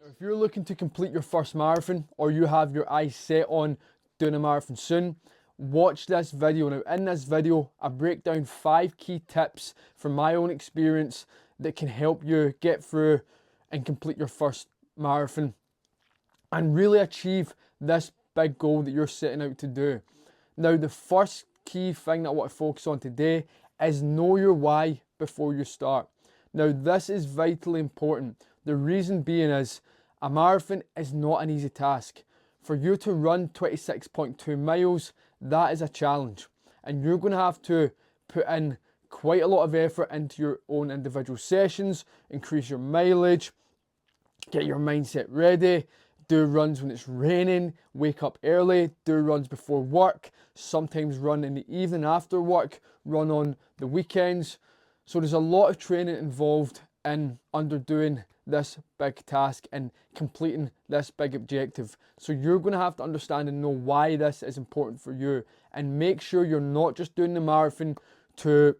If you're looking to complete your first marathon, or you have your eyes set on doing a marathon soon, watch this video. Now in this video, I break down 5 key tips from my own experience that can help you get through and complete your first marathon and really achieve this big goal that you're setting out to do. Now, the first key thing that I want to focus on today is know your why before you start. Now, this is vitally important. The reason being is a marathon is not an easy task. For you to run 26.2 miles, that is a challenge. And you're going to have to put in quite a lot of effort into your own individual sessions, increase your mileage, get your mindset ready, do runs when it's raining, wake up early, do runs before work, sometimes run in the evening after work, run on the weekends. So there's a lot of training involved in underdoing this big task and completing this big objective. So you're going to have to understand and know why this is important for you, and make sure you're not just doing the marathon to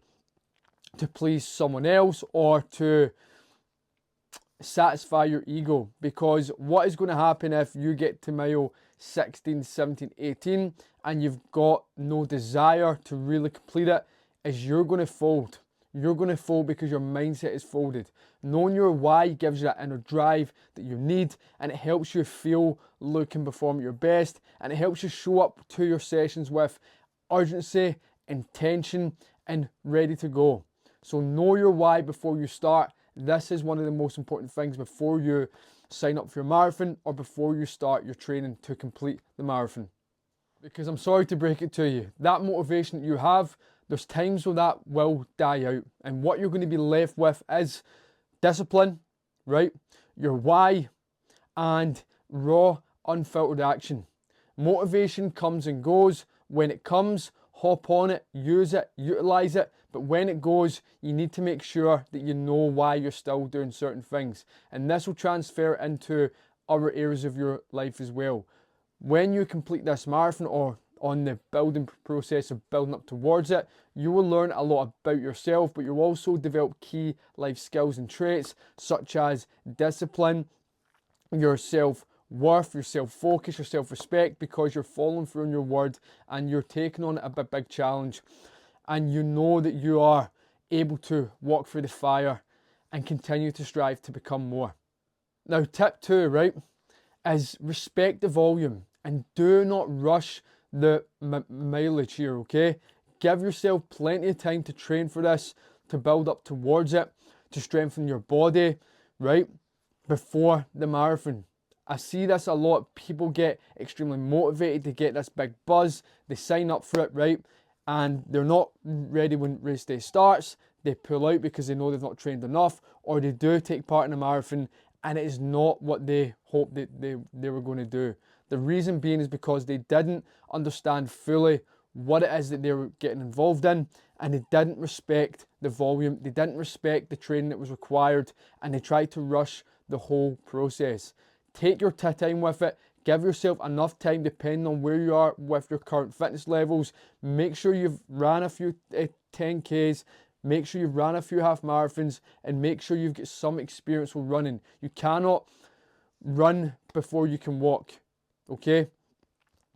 please someone else or to satisfy your ego. Because what is going to happen if you get to mile 16, 17, 18 and you've got no desire to really complete it is you're going to fold. You're going to fold because your mindset is folded. Knowing your why gives you that inner drive that you need, and it helps you feel, look and perform at your best, and it helps you show up to your sessions with urgency, intention and ready to go. So know your why before you start. This is one of the most important things before you sign up for your marathon or before you start your training to complete the marathon. Because I'm sorry to break it to you, that motivation that you have, there's times where that will die out, and what you're going to be left with is discipline, right? Your why and raw, unfiltered action. Motivation comes and goes. When it comes, hop on it, use it, utilize it. But when it goes, you need to make sure that you know why you're still doing certain things. And this will transfer into other areas of your life as well. When you complete this marathon, or on the building process of building up towards it, you will learn a lot about yourself, but you'll also develop key life skills and traits such as discipline, your self-worth, your self-focus, your self-respect, because you're following through on your word and you're taking on a big challenge, and you know that you are able to walk through the fire and continue to strive to become more. Now, tip 2, right, is respect the volume and do not rush the mileage here, okay? Give yourself plenty of time to train for this, to build up towards it, to strengthen your body, right, before the marathon. I see this a lot. People get extremely motivated to get this big buzz. They sign up for it, right, and they're not ready when race day starts. They pull out because they know they've not trained enough, or they do take part in a marathon and it is not what they hoped that they were going to do. The reason being is because they didn't understand fully what it is that they were getting involved in, and they didn't respect the volume, they didn't respect the training that was required, and they tried to rush the whole process. Take your time with it. Give yourself enough time depending on where you are with your current fitness levels. Make sure you've ran a few 10Ks, make sure you've ran a few half marathons, and make sure you've got some experience with running. You cannot run before you can walk, okay?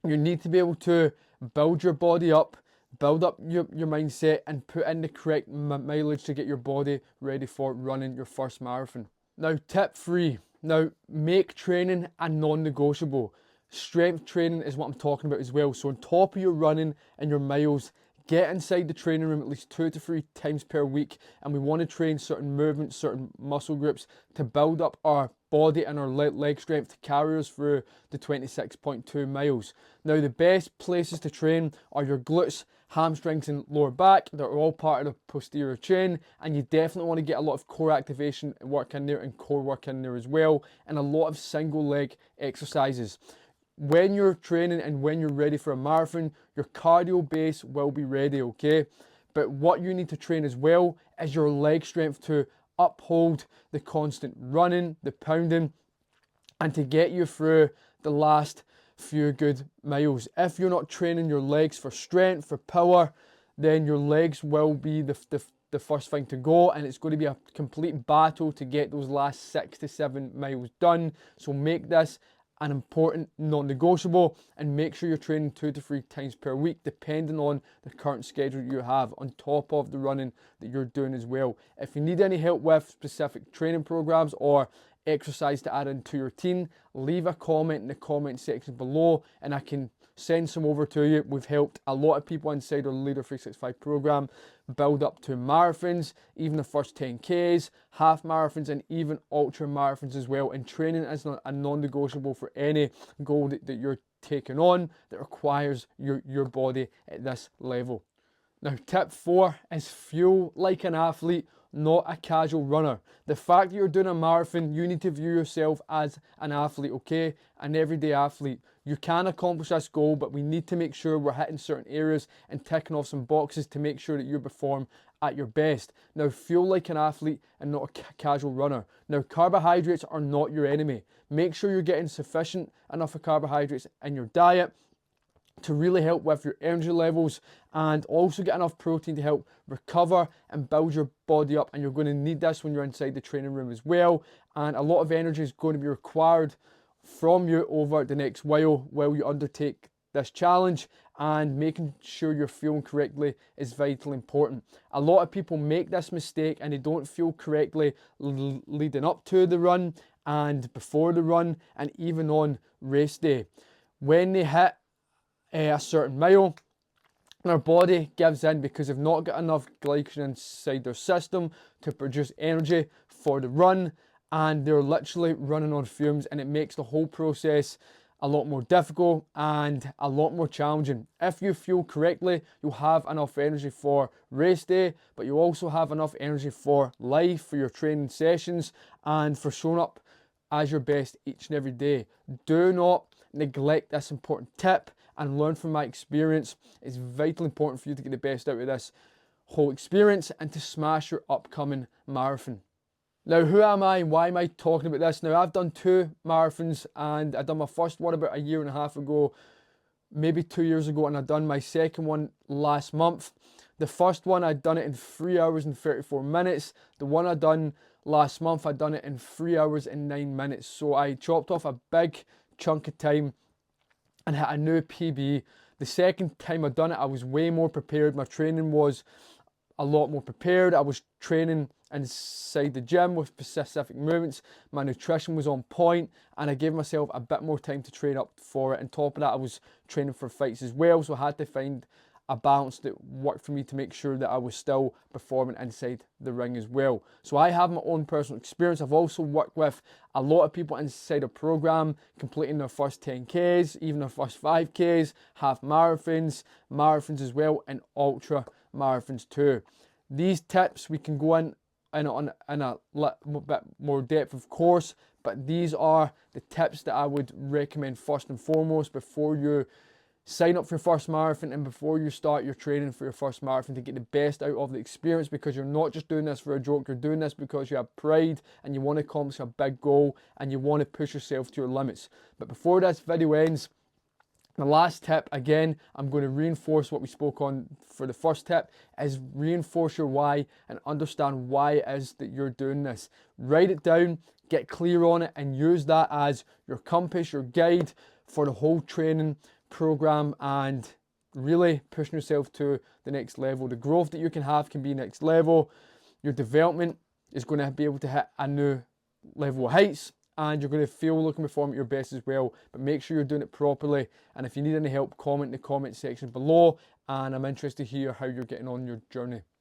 You need to be able to build your body up, build up your mindset, and put in the correct mileage to get your body ready for running your first marathon. Now, tip 3. Now, make training a non-negotiable. Strength training is what I'm talking about as well. So on top of your running and your miles, get inside the training room at least 2 to 3 times per week, and we want to train certain movements, certain muscle groups to build up our body and our leg strength to carry us through the 26.2 miles. Now, the best places to train are your glutes, hamstrings and lower back. They're all part of the posterior chain, and you definitely want to get a lot of core activation work in there and core work in there as well, and a lot of single leg exercises. When you're training and when you're ready for a marathon, your cardio base will be ready, okay? But what you need to train as well is your leg strength to uphold the constant running, the pounding, and to get you through the last few good miles. If you're not training your legs for strength, for power, then your legs will be the the first thing to go, and it's going to be a complete battle to get those last 6 to 7 miles done. So make this an important non-negotiable, and make sure you're training 2 to 3 times per week depending on the current schedule you have, on top of the running that you're doing as well. If you need any help with specific training programs or exercise to add into your routine, leave a comment in the comment section below and I can send some over to you. We've helped a lot of people inside our Leader 365 program build up to marathons, even the first 10Ks, half marathons, and even ultra marathons as well. And training is a non-negotiable for any goal that you're taking on that requires your body at this level. Now, tip 4 is fuel like an athlete, not a casual runner. The fact that you're doing a marathon, you need to view yourself as an athlete, okay? An everyday athlete. You can accomplish this goal, but we need to make sure we're hitting certain areas and ticking off some boxes to make sure that you perform at your best. Now, fuel like an athlete and not a casual runner. Now, carbohydrates are not your enemy. Make sure you're getting sufficient enough of carbohydrates in your diet to really help with your energy levels, and also get enough protein to help recover and build your body up. And you're going to need this when you're inside the training room as well. And a lot of energy is going to be required from you over the next while you undertake this challenge, and making sure you're fueling correctly is vitally important. A lot of people make this mistake and they don't fuel correctly leading up to the run and before the run and even on race day. When they hit a certain mile, our body gives in because they've not got enough glycogen inside their system to produce energy for the run, and they're literally running on fumes, and it makes the whole process a lot more difficult and a lot more challenging. If you fuel correctly, you'll have enough energy for race day, but you also have enough energy for life, for your training sessions, and for showing up as your best each and every day. Do not neglect this important tip and learn from my experience. It's vitally important for you to get the best out of this whole experience and to smash your upcoming marathon. Now, who am I and why am I talking about this? Now, I've done 2 marathons, and I done my first one about a year and a half ago, maybe 2 years ago, and I done my second one last month. The first one, I'd done it in 3 hours and 34 minutes. The one I done last month, I done it in 3 hours and 9 minutes. So I chopped off a big chunk of time and hit a new PB. The second time I done it, I was way more prepared. My training was a lot more prepared. I was training inside the gym with specific movements. My nutrition was on point, and I gave myself a bit more time to train up for it. On top of that, I was training for fights as well, so I had to find a balance that worked for me to make sure that I was still performing inside the ring as well. So I have my own personal experience. I've also worked with a lot of people inside a program completing their first 10Ks, even their first 5Ks, half marathons, marathons as well, and ultra marathons too. These tips we can go in a bit more depth, of course, but these are the tips that I would recommend first and foremost before you sign up for your first marathon and before you start your training for your first marathon, to get the best out of the experience, because you're not just doing this for a joke. You're doing this because you have pride and you want to accomplish a big goal and you want to push yourself to your limits. But before this video ends, the last tip, again, I'm going to reinforce what we spoke on for the first tip, is reinforce your why and understand why it is that you're doing this. Write it down, get clear on it, and use that as your compass, your guide for the whole training program, and really pushing yourself to the next level. The growth that you can have can be next level. Your development is going to be able to hit a new level of heights, and you're going to feel, look and perform at your best as well. But make sure you're doing it properly, and if you need any help, comment in the comment section below, and I'm interested to hear how you're getting on your journey.